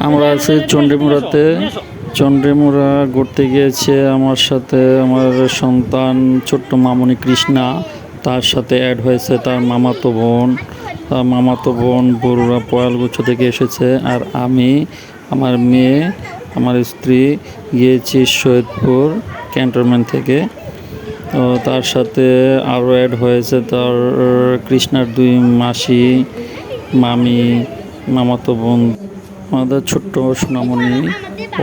আমরা আছি চণ্ডীমুড়াতে। চণ্ডীমুড়া ঘুরতে গিয়েছে আমার সাথে আমার সন্তান ছোট্ট মামনি কৃষ্ণা, তার সাথে অ্যাড হয়েছে তার মামাতো বোন বড়ুরা পয়ালগুচ্ছ থেকে এসেছে, আর আমি, আমার মেয়ে, আমার স্ত্রী গিয়েছি সৈয়দপুর ক্যান্টনমেন্ট থেকে। তো তার সাথে আরও অ্যাড হয়েছে তার কৃষ্ণার দুই মাসি, মামি, মামাতো বোন। আমাদের ছোট্ট সোনামণি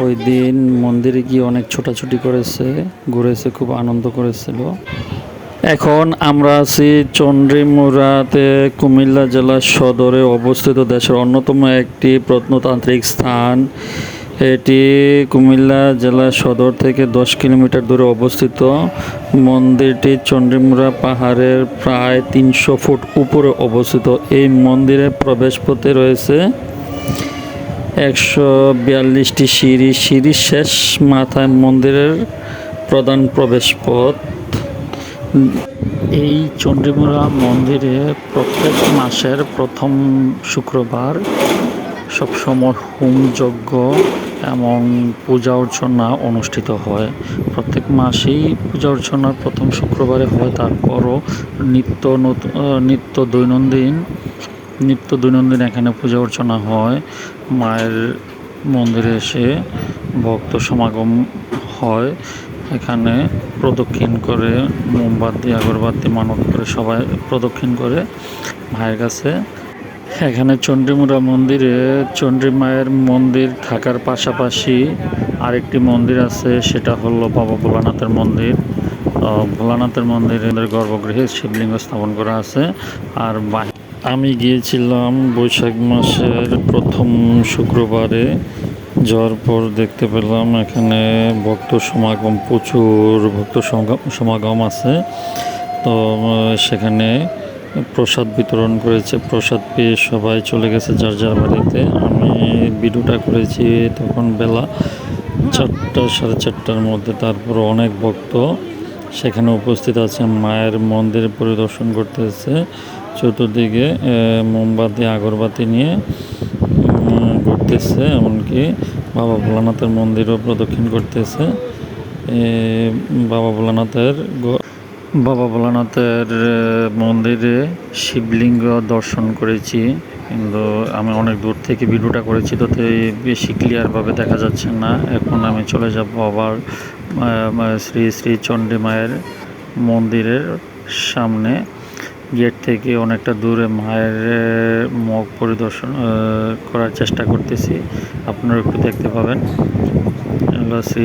ওই দিন মন্দিরে গিয়ে অনেক ছোটাছুটি করেছে, ঘুরেছে, খুব আনন্দ করেছিল। এখন আমরা আছি চণ্ডীমুড়াতে, কুমিল্লা জেলার সদরে অবস্থিত দেশের অন্যতম একটি প্রত্নতান্ত্রিক স্থান। এটি কুমিল্লা জেলার সদর থেকে 10 কিলোমিটার দূরে অবস্থিত। মন্দিরটি চণ্ডীমুড়া পাহাড়ের প্রায় 300 ফুট উপরে অবস্থিত। এই মন্দিরের প্রবেশপথে রয়েছে 142টি সিঁড়ি। সিঁড়ির শেষ মাথায় মন্দিরের প্রধান প্রবেশপথ। এই চণ্ডীমুড়া মন্দিরে প্রত্যেক মাসের প্রথম শুক্রবার সবসময় হোমযজ্ঞ এবং পূজা অর্চনা অনুষ্ঠিত হয়। প্রত্যেক মাসেই পূজা অর্চনা প্রথম শুক্রবারে হয়। তারপরও নিত্য দৈনন্দিন এখানে পূজা অর্চনা হয়। মায়ের মন্দিরে এসে ভক্ত সমাগম হয়। এখানে প্রদক্ষিণ করে মোমবাতি আগরবাতি মানত করে সবাই প্রদক্ষিণ করে মায়ের কাছে। এখানে চণ্ডীমুড়া মন্দিরে চণ্ডী মায়ের মন্দির থাকার পাশাপাশি আরেকটি মন্দির আছে, সেটা হলো বাবা ভোলানাথের মন্দির। ভোলানাথের মন্দিরের গর্ভগৃহে শিবলিঙ্গ স্থাপন করা আছে। আর আমি গিয়েছিলাম বৈশাখ মাসের প্রথম শুক্রবারে। যাওয়ার পর দেখতে পেলাম এখানে ভক্ত সমাগম, প্রচুর ভক্ত সমাগম আছে। তো সেখানে প্রসাদ বিতরণ করেছে। প্রসাদ পেয়ে সবাই চলে গেছে যার যার বাড়িতে। আমি ভিডিওটা করেছি তখন বেলা 4টা, 4:30টার মধ্যে। তারপর অনেক ভক্ত সেখানে উপস্থিত আছে, মায়ের মন্দির পরিদর্শন করতেছে। চতুর্দিকে মোমবাতি আগরবাতি নিয়ে ঘুরতেছে, এমনকি বাবা ভোলানাথের মন্দিরও প্রদক্ষিণ করতেছে। বাবা ভোলানাথের মন্দিরে শিবলিঙ্গ দর্শন করেছি, কিন্তু আমি অনেক দূর থেকে ভিডিওটা করেছি, তাতে বেশি ক্লিয়ারভাবে দেখা যাচ্ছে না। এখন আমি চলে যাব আবার শ্রী শ্রী চণ্ডী মায়ের মন্দিরের সামনে। গেট থেকে অনেকটা দূরে মায়ের মুখ পরিদর্শন করার চেষ্টা করতেছি, আপনারা একটু দেখতে পাবেন। শ্রী